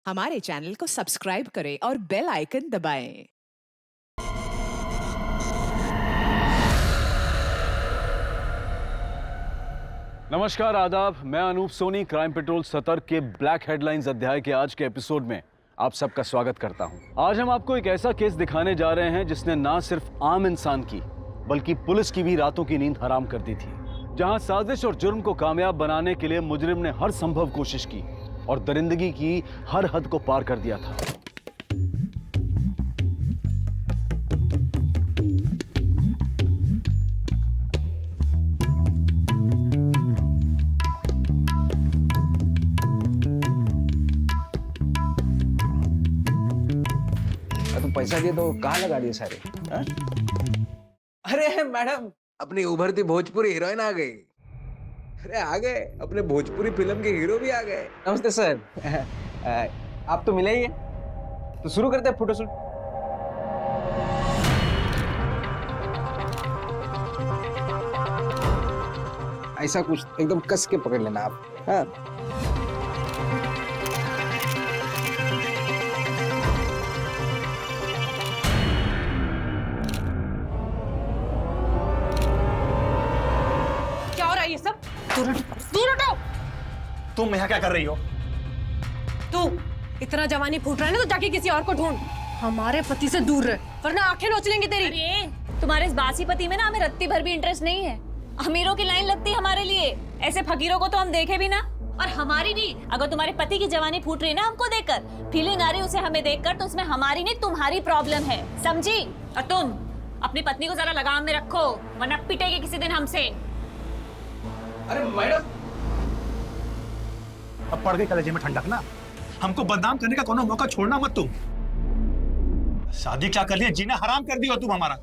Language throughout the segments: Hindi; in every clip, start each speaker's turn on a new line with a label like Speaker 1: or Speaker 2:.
Speaker 1: हमारे चैनल को सब्सक्राइब करें और बेल आइकन दबाएं।
Speaker 2: नमस्कार, आदाब। मैं अनूप सोनी क्राइम पेट्रोल सतर्क के ब्लैक हेडलाइंस अध्याय के आज के एपिसोड में आप सबका स्वागत करता हूं। आज हम आपको एक ऐसा केस दिखाने जा रहे हैं जिसने ना सिर्फ आम इंसान की बल्कि पुलिस की भी रातों की नींद हराम कर दी थी। जहां साजिश और जुर्म को कामयाब बनाने के लिए मुजरिम ने हर संभव कोशिश की और दरिंदगी की हर हद को पार कर दिया था।
Speaker 3: तो पैसा दिए तो कहाँ लगा दिए सारे? हा? अरे मैडम, अपनी उभरती भोजपुरी हीरोइन आ गई। अरे आ गए, अपने भोजपुरी फिल्म के हीरो भी आ गए। नमस्ते सर। आप तो मिले ही हैं, तो शुरू करते हैं फोटोशूट। ऐसा कुछ एकदम कस के पकड़ लेना आप। हाँ।
Speaker 4: ये सब दूर हटो।
Speaker 5: तुम यहाँ क्या कर रही हो?
Speaker 4: तू इतना जवानी फूट रहा है ना, तो जाके किसी और को ढूंढ। हमारे पति से दूर रह, वरना आंखें नोच लेंगी तेरी।
Speaker 6: अरे तुम्हारे इस बासी पति में ना हमें रत्ती भर भी इंटरेस्ट नहीं है। अमीरों की लाइन लगती है हमारे लिए, ऐसे फकीरों को तो हम देखे भी ना। और हमारी नहीं, अगर तुम्हारे पति की जवानी फूट रही है ना हमको देखकर, फीलिंग आ रही उसे हमें देखकर, तो उसमें हमारी नहीं तुम्हारी प्रॉब्लम है, समझी? और तुम अपनी पत्नी को जरा लगाम में रखो, वरना पिटेगी किसी दिन हमसे।
Speaker 3: अरे मैडम,
Speaker 5: अब पड़ गई कलेजे में ठंडक ना। हमको बदनाम करने का कोनो मौका छोड़ना मत तुम। शादी क्या कर लिया, जीना हराम कर दिया तुम हमारा।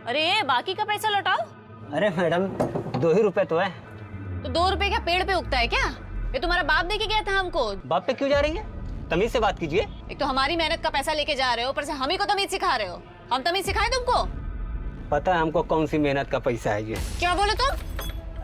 Speaker 6: अरे बाकी का पैसा लौटाओ।
Speaker 7: अरे मैडम, 2 ही रुपए तो है।
Speaker 6: तो 2 रुपए क्या पेड़ पे उगता है क्या? ये तुम्हारा बाप दे के गया था हमको।
Speaker 7: बाप पे क्यों जा रही है? तमीज से बात कीजिए।
Speaker 6: एक तो हमारी मेहनत का पैसा लेके जा रहे हो, ऊपर से हम ही को तमीज सिखा रहे हो। हम तमीज सिखाएं तुमको?
Speaker 7: पता है हमको कौन सी मेहनत का पैसा है ये।
Speaker 6: क्या बोले तुम?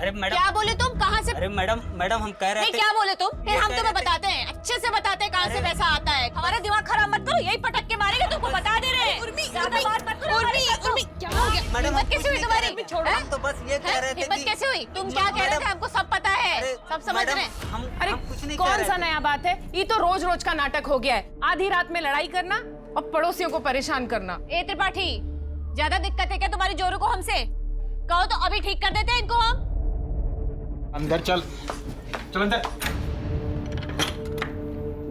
Speaker 7: अरे मैडम,
Speaker 6: क्या बोले तुम? कहाँ से?
Speaker 7: अरे मैडम हम कह रहे थे।
Speaker 6: क्या बोले तुम? फिर हम तुम्हें बताते हैं, अच्छे से बताते हैं कहाँ से पैसा आता है। हमारा दिमाग खराब मत करो, यही पटक के मारेंगे। तुमको बता दे रहे हैं। ज्यादा बात मत करो। उर्मी, क्या हो गया?
Speaker 7: मैडम,
Speaker 6: हिम्मत कैसे हुई तुम्हारी?
Speaker 7: हम तो बस ये कह रहे थे
Speaker 6: हिम्मत
Speaker 7: कि
Speaker 6: कैसे हुई? तुम क्या कह रहे थे? हमको सब पता है, सब समझ रहे हैं।
Speaker 4: अरे कौन सा नया बात है? ये तो रोज रोज का नाटक हो गया है। आधी रात में लड़ाई करना और पड़ोसियों को परेशान करना।
Speaker 6: ए त्रिपाठी, ज्यादा दिक्कत है क्या तुम्हारी जोरू को हमसे? कहो तो अभी ठीक कर देते हैं इनको हम।
Speaker 5: अंदर चल, चल अंदर।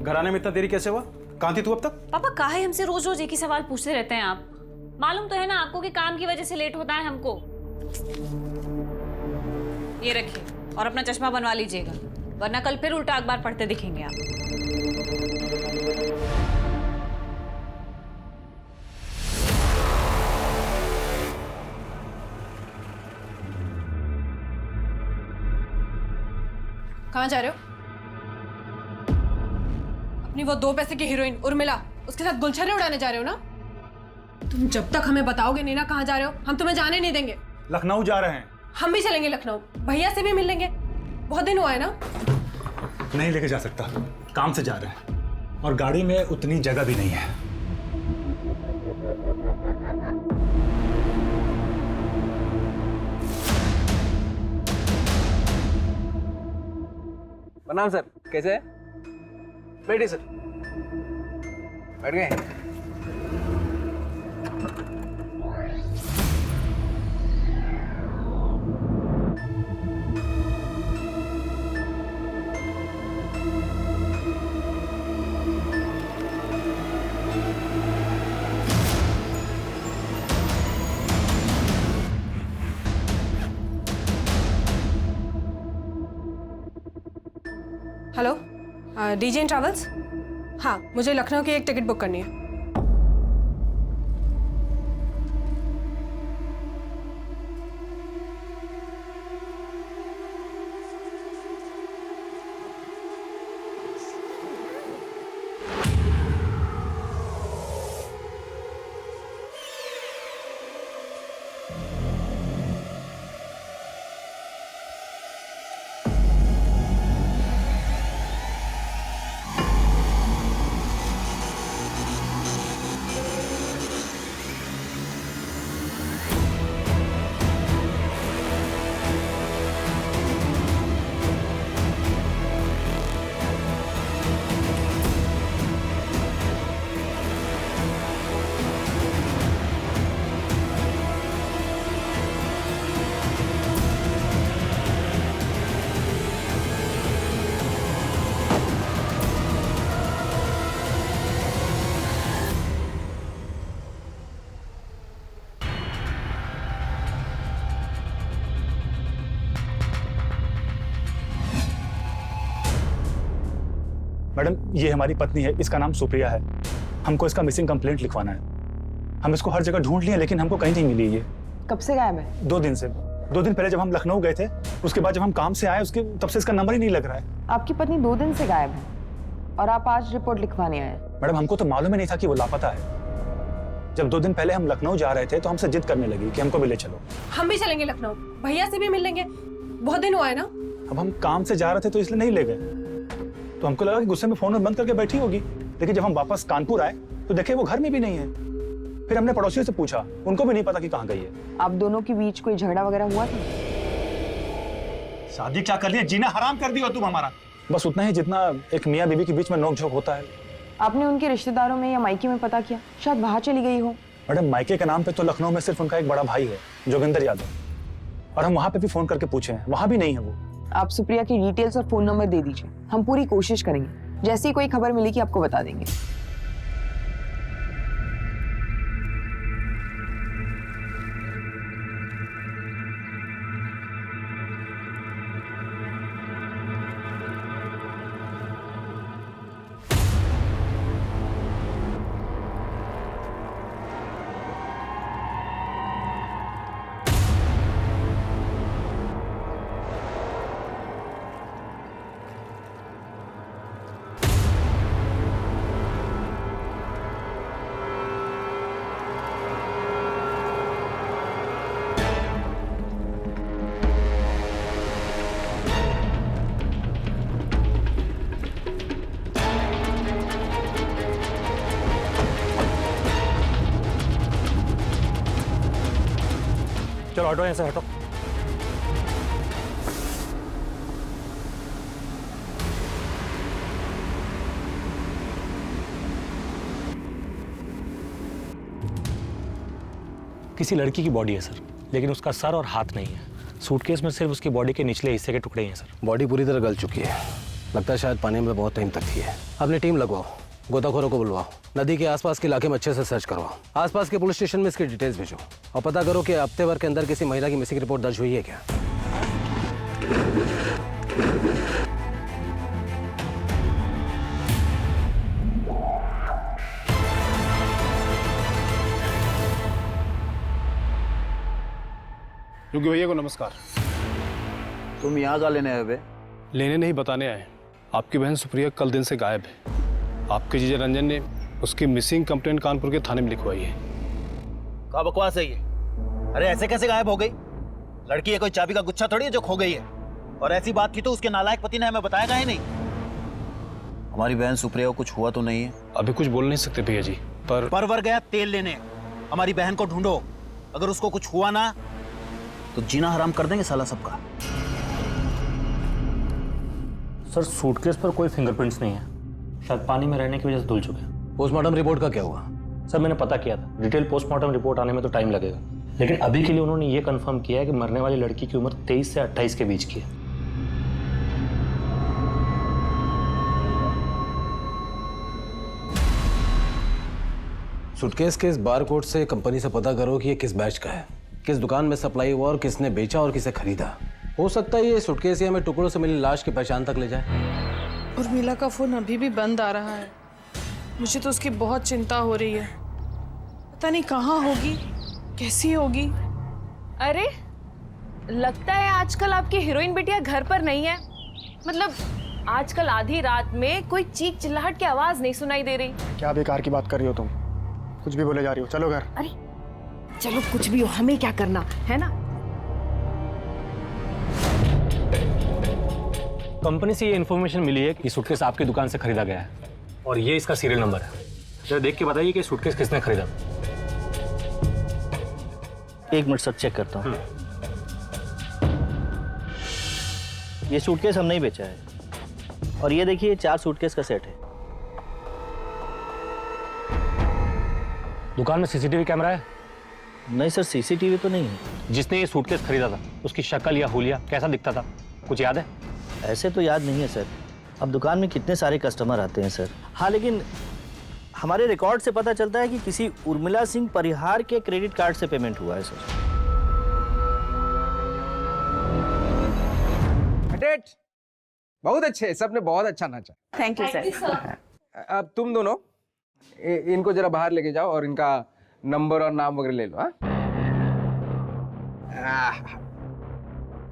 Speaker 5: घर आने में इतना देरी कैसे हुआ? कहाँ थी तू अब तक?
Speaker 6: पापा काहे हमसे रोज रोज एक ही सवाल पूछते रहते हैं आप? मालूम तो है ना आपको कि काम की वजह से लेट होता है हमको। ये रखिए और अपना चश्मा बनवा लीजिएगा, वरना कल फिर उल्टा अखबार पढ़ते दिखेंगे आप।
Speaker 4: कहाँ जा रहे हो? अपनी वो 2 पैसे की हीरोइन उर्मिला, उसके साथ गुलछर्रे उड़ाने जा रहे हो ना? तुम जब तक हमें बताओगे नहीं ना कहाँ जा रहे हो, हम तुम्हें जाने नहीं देंगे।
Speaker 5: लखनऊ जा रहे हैं।
Speaker 4: हम भी चलेंगे लखनऊ, भैया से भी मिल लेंगे। बहुत दिन हुआ है ना।
Speaker 5: नहीं लेके जा सकता, काम से जा रहे हैं और गाड़ी में उतनी जगह भी नहीं है।
Speaker 3: प्रणाम सर, कैसे है? बैठिए सर। बैठ गए?
Speaker 4: Hello, DJ travels? हाँ, मुझे लखनऊ की एक टिकट बुक करनी है।
Speaker 5: मैडम, ये हमारी पत्नी है, इसका नाम सुप्रिया है। हमको इसका मिसिंग कंप्लेंट लिखवाना है। हम इसको हर जगह ढूंढ लिए लेकिन हमको कहीं नहीं मिली ये।
Speaker 8: कब से गायब है?
Speaker 5: 2 दिन से। 2 दिन पहले जब हम लखनऊ गए थे, उसके बाद जब हम काम से आए उसके तब से इसका नंबर ही नहीं लग रहा है।
Speaker 8: आपकी पत्नी 2 दिन से गायब है और आप आज रिपोर्ट लिखवाने आए?
Speaker 5: मैडम, हमको तो मालूम ही नहीं था कि वो लापता है। जब 2 दिन पहले हम लखनऊ जा रहे थे तो हमसे जिद करने लगी कि हमको भी ले चलो।
Speaker 4: हम भी चलेंगे लखनऊ, भैया से भी मिल लेंगे, बहुत दिन हुआ है ना।
Speaker 5: अब हम काम से जा रहे थे तो इसलिए नहीं ले गए। तो हमको लगा कि गुस्से में फोन बंद करके बैठी होगी, लेकिन जब हम वापस कानपुर आए तो देखे वो घर में भी नहीं है। फिर हमने पड़ोसियों से पूछा, उनको भी नहीं पता कि कहाँ गई है।
Speaker 8: आप दोनों के बीच कोई झगड़ा वगैरह हुआ था?
Speaker 5: शादी क्या कर लिया, जीना हराम कर दिया तुम हमारा। बस उतना ही जितना एक मियाँ बीवी के बीच में नोक-झोंक होता है।
Speaker 8: आपने उनके रिश्तेदारों में या मायके में पता किया? शायद बाहर चली गई हो।
Speaker 5: मैडम, मायके के नाम पे तो लखनऊ में सिर्फ उनका एक बड़ा भाई है, जोगिंदर यादव, और हम वहाँ पे भी फोन करके पूछे हैं, वहाँ भी नहीं है वो।
Speaker 8: आप सुप्रिया की डिटेल्स और फोन नंबर दे दीजिए, हम पूरी कोशिश करेंगे। जैसे ही कोई खबर मिलेगी आपको बता देंगे।
Speaker 5: चलो ऑटो यहाँ से हटो।
Speaker 9: किसी लड़की की बॉडी है सर, लेकिन उसका सर और हाथ नहीं है। सूटकेस में सिर्फ उसकी बॉडी के निचले हिस्से के टुकड़े ही हैं सर।
Speaker 10: बॉडी पूरी तरह गल चुकी है, लगता है शायद पानी में बहुत टाइम तक थी है। अपनी टीम लगवाओ, गोताखोरों को बुलवाओ, नदी के आसपास के इलाके में अच्छे से सर्च करवाओ, आसपास के पुलिस स्टेशन में इसकी डिटेल्स भेजो और पता करो कि हफ्ते भर के अंदर किसी महिला की मिसिंग रिपोर्ट दर्ज हुई है क्या।
Speaker 2: योगी भैया को नमस्कार।
Speaker 11: तुम यहाँ का लेने आए बे?
Speaker 2: लेने नहीं, बताने आए। आपकी बहन सुप्रिया कल दिन से गायब है। आपके जीजा रंजन ने उसकी मिसिंग कंप्लेंट कानपुर के थाने में लिखवाई है।
Speaker 11: क्या बकवास है ये? अरे ऐसे कैसे गायब हो गई? लड़की है कोई चाबी का गुच्छा थोड़ी है जो खो गई है। और ऐसी बात की तो उसके नालायक पति ने हमें बताया काहे नहीं? हमारी बहन सुप्रिया को कुछ हुआ तो नहीं है?
Speaker 2: अभी कुछ बोल नहीं सकते भैया जी, पर
Speaker 11: परवर गया तेल लेने। हमारी बहन को ढूंढो, अगर उसको कुछ हुआ ना तो जीना हराम कर देंगे साला सबका।
Speaker 9: सर सूटकेस पर कोई फिंगरप्रिंट्स नहीं है, शायद पानी में रहने की वजह से धुल चुके हैं।
Speaker 10: पोस्टमार्टम रिपोर्ट का क्या हुआ?
Speaker 9: सर मैंने पता किया था, डिटेल पोस्टमार्टम रिपोर्ट आने में तो टाइम लगेगा, लेकिन अभी के लिए उन्होंने ये कंफर्म किया है कि मरने वाली लड़की की उम्र 23 से 28 के बीच की है।
Speaker 10: सूटकेस के इस बारकोड से कंपनी से पता करो कि ये किस बैच का है, किस दुकान में सप्लाई हुआ और किसने बेचा और किसे खरीदा। हो सकता है ये सूटकेस हमें टुकड़ों से मिली लाश की पहचान तक ले जाए।
Speaker 12: उर्मिला का फोन अभी भी बंद आ रहा है, मुझे तो उसकी बहुत चिंता हो रही है। पता नहीं कहाँ होगी, कैसी होगी।
Speaker 13: अरे लगता है आजकल आपकी हीरोइन बिटिया घर पर नहीं है। मतलब आजकल आधी रात में कोई चीख चिल्लाहट की आवाज नहीं सुनाई दे रही।
Speaker 14: क्या बेकार की बात कर रही हो तुम? कुछ भी बोले जा रही हो, चलो घर।
Speaker 13: अरे चलो कुछ भी हो, हमें क्या करना है ना।
Speaker 9: कंपनी से ये इन्फॉर्मेशन मिली है कि सूटकेस आपकी दुकान से खरीदा गया है और ये इसका सीरियल नंबर है। जरा देख के बताइए कि सूटकेस किसने खरीदा।
Speaker 11: एक मिनट सर, चेक करता हूँ। ये सूटकेस हम नहीं बेचा है और ये देखिए 4 सूटकेस का सेट है।
Speaker 9: दुकान में सीसीटीवी कैमरा है?
Speaker 11: नहीं सर, सीसीटीवी तो नहीं है।
Speaker 9: जिसने ये सूटकेस खरीदा था उसकी शक्ल या हुलिया कैसा दिखता था, कुछ याद है?
Speaker 11: ऐसे तो याद नहीं है सर, अब दुकान में कितने सारे कस्टमर आते हैं सर। हाँ लेकिन हमारे रिकॉर्ड से पता चलता है कि किसी उर्मिला सिंह परिहार के क्रेडिट कार्ड से पेमेंट हुआ है सर।
Speaker 3: अटेट, बहुत अच्छे, सबने बहुत अच्छा नाचा।
Speaker 8: Thank you sir.
Speaker 3: अब तुम दोनों इनको जरा बाहर लेके जाओ और इनका नंबर और नाम वगैरह ले लो।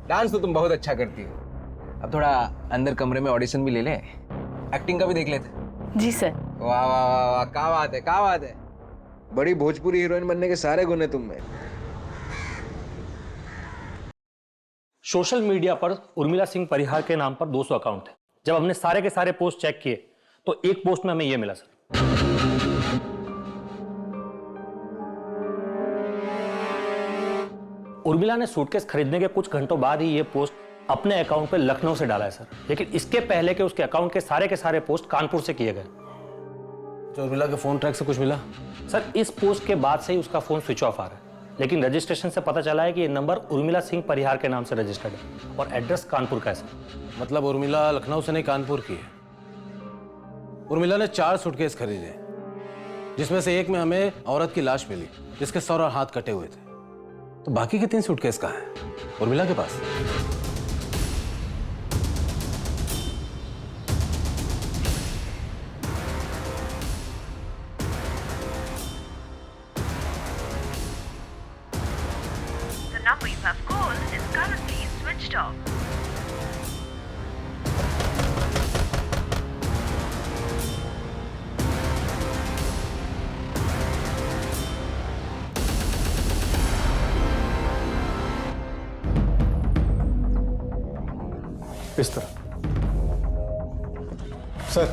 Speaker 3: डांस तो तुम बहुत अच्छा करती हो। अब थोड़ा अंदर कमरे में ऑडिशन भी ले ले, एक्टिंग का भी देख लेते।
Speaker 8: जी सर।
Speaker 3: वाह वाह वाह वाह, क्या बात है, क्या बात है। बड़ी भोजपुरी हीरोइन बनने के सारे गुण है तुम में।
Speaker 9: सोशल मीडिया पर उर्मिला सिंह परिहार के नाम पर 200 अकाउंट है। जब हमने सारे के सारे पोस्ट चेक किए तो एक पोस्ट में हमें यह मिला सर। उर्मिला ने सूटकेस खरीदने के कुछ घंटों बाद ही यह पोस्ट अपने अकाउंट पर लखनऊ से डाला है सर, लेकिन इसके पहले के उसके अकाउंट के सारे पोस्ट कानपुर से किए गए।
Speaker 10: तो उर्मिला के फोन ट्रैक से कुछ मिला?
Speaker 9: सर इस पोस्ट के बाद से ही उसका फोन स्विच ऑफ आ रहा है, लेकिन रजिस्ट्रेशन से पता चला है कि यह नंबर उर्मिला सिंह परिहार के नाम से रजिस्टर्ड है और एड्रेस कानपुर का है सर।
Speaker 10: मतलब उर्मिला लखनऊ से नहीं कानपुर की है। उर्मिला ने 4 सूटकेस खरीदे, जिसमें से एक में हमें औरत की लाश मिली जिसके सर और हाथ कटे हुए थे। तो बाकी के 3 सूटकेस कहाँ हैं? उर्मिला के पास।
Speaker 15: The number you have called is currently switched off.
Speaker 14: इस तरह। सर,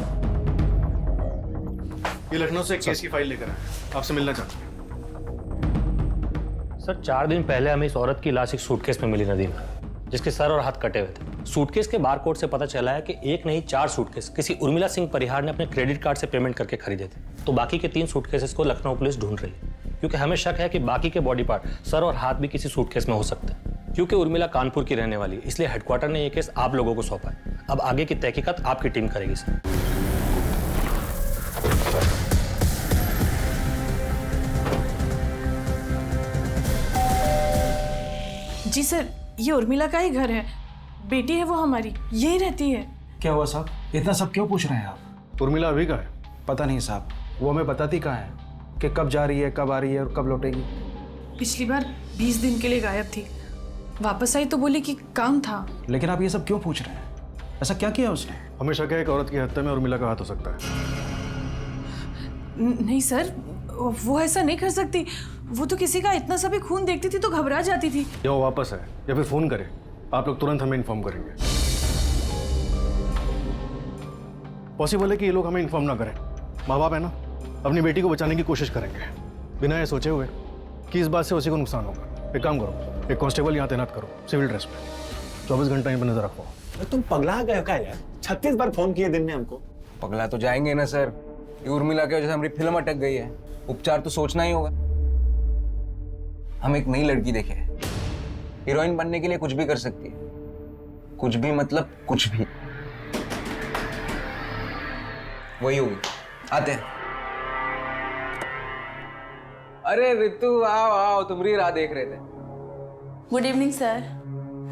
Speaker 14: ये लखनऊ से एक केस की फाइल लेकर आए, आपसे मिलना चाहते हैं।
Speaker 9: सर 4 दिन पहले हमें इस औरत की लाश एक सूटकेस में मिली नदी में, जिसके सर और हाथ कटे हुए थे। सूटकेस के बारकोड से पता चला है कि एक नहीं 4 सूटकेस किसी उर्मिला सिंह परिहार ने अपने क्रेडिट कार्ड से पेमेंट करके खरीदे थे। तो बाकी के 3 सूटकेसेस को लखनऊ पुलिस ढूंढ रही है, क्योंकि हमें शक है कि बाकी के बॉडी पार्ट सर और हाथ भी किसी सूटकेस में हो सकते हैं। क्योंकि उर्मिला कानपुर की रहने वाली है, इसलिए हेडक्वार्टर ने यह केस आप लोगों को सौंपा है। अब आगे की तहकीकात आपकी टीम करेगी सर।
Speaker 12: जी सर, ये उर्मिला का ही घर है, बेटी है वो हमारी, यही रहती है।
Speaker 14: क्या हुआ साहब, इतना सब क्यों पूछ रहे हैं आप? उर्मिला अभी का है? पता नहीं साहब, वो हमें बताती कहाँ है कि कब जा रही है, कब आ रही है और कब लौटेगी।
Speaker 12: पिछली बार 20 दिन के लिए गायब थी, वापस आई तो बोली कि काम था।
Speaker 14: लेकिन आप ये सब क्यों पूछ रहे हैं? ऐसा क्या किया उसने? हमेशा क्या एक औरत की हत्या में उर्मिला का हाथ हो सकता है।
Speaker 12: नहीं सर, वो ऐसा नहीं कर सकती। वो तो किसी का इतना सा भी खून देखती थी तो घबरा जाती थी।
Speaker 14: या वो वापस है या फिर फोन करे, आप लोग तुरंत हमें इन्फॉर्म करेंगे। पॉसिबल है कि ये लोग हमें इन्फॉर्म ना करें। माँ बाप है ना, अपनी बेटी को बचाने की कोशिश करेंगे बिना ये सोचे हुए कि इस बात से उसी को नुकसान होगा। एक काम करो, एक कांस्टेबल यहाँ तैनात करो सिविल ड्रेस में, 24 घंटा यहीं पर नजर रखो।
Speaker 5: तुम पगला गए क्या यार? 36 बार फोन किए दिन में हमको।
Speaker 3: पगला तो जाएंगे ना सर, ये उर्मिला की वजह से हमारी फिल्म अटक गई है। उपचार तो सोचना ही होगा। हम एक नई लड़की देखे, हीरोइन बनने के लिए कुछ भी कर सकती है। कुछ भी मतलब कुछ भी। वही होगी, आते हैं। अरे रितु, आओ आओ, तुम्हारी राह देख रहे थे।
Speaker 16: Good evening sir.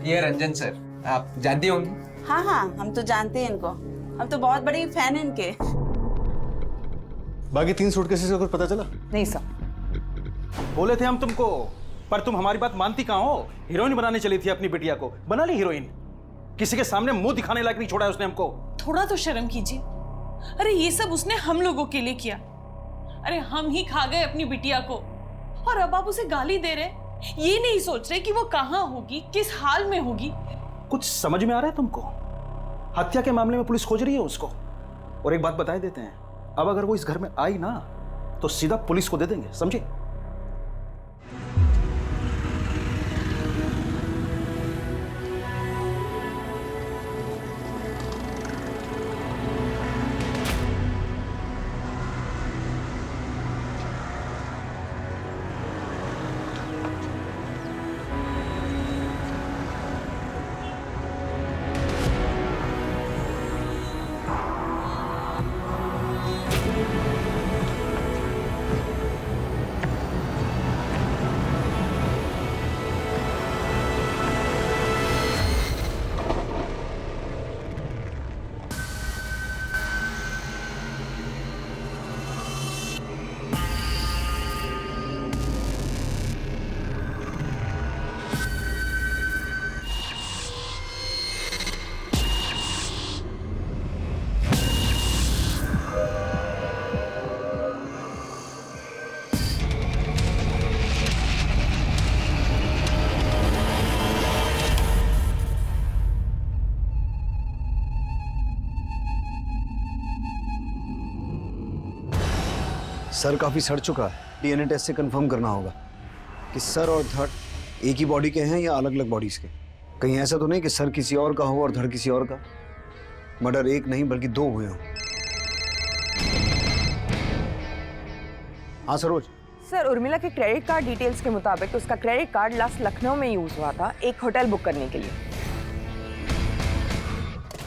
Speaker 3: ये रंजन सर, आप जानती होंगी?
Speaker 16: हाँ हाँ, हम तो जानते हैं इनको, हम तो बहुत बड़ी फैन हैं इनके।
Speaker 14: बाकी 3 सूटकेसेस का कुछ पता चला?
Speaker 8: नहीं सर।
Speaker 11: बोले थे हम तुमको, पर तुम हमारी बात मानती कहाँ हो? हीरोइन बनाने चली थी अपनी बिटिया को, बना ली हीरोइन। किसी के सामने मुंह दिखाने लायक नहीं छोड़ा है उसने हमको।
Speaker 12: थोड़ा तो शर्म कीजिए। अरे ये सब उसने हम लोगों के लिए किया। अरे हम ही खा गए अपनी बिटिया को, और अब आप उसे गाली दे रहे, ये नहीं सोच रहे कि वो कहाँ होगी, किस हाल में होगी।
Speaker 11: कुछ समझ में आ रहा है तुमको? हत्या के मामले में पुलिस खोज रही है उसको। और एक बात बताए देते हैं, अब अगर वो इस घर में आई ना तो सीधा पुलिस को दे देंगे, समझे?
Speaker 17: सर काफी सड़ चुका है। डीएनए टेस्ट से कंफर्म करना होगा कि सर और धड़ एक ही बॉडी के हैं या अलग अलग बॉडीज के। कहीं ऐसा तो नहीं कि सर किसी और का हो और धड़ किसी और का। मर्डर एक नहीं बल्कि 2 हुए हों। हाँ सरोज।
Speaker 8: सर, उर्मिला के क्रेडिट कार्ड डिटेल्स के मुताबिक उसका क्रेडिट कार्ड लास्ट लखनऊ में यूज हुआ था एक होटल बुक करने के लिए।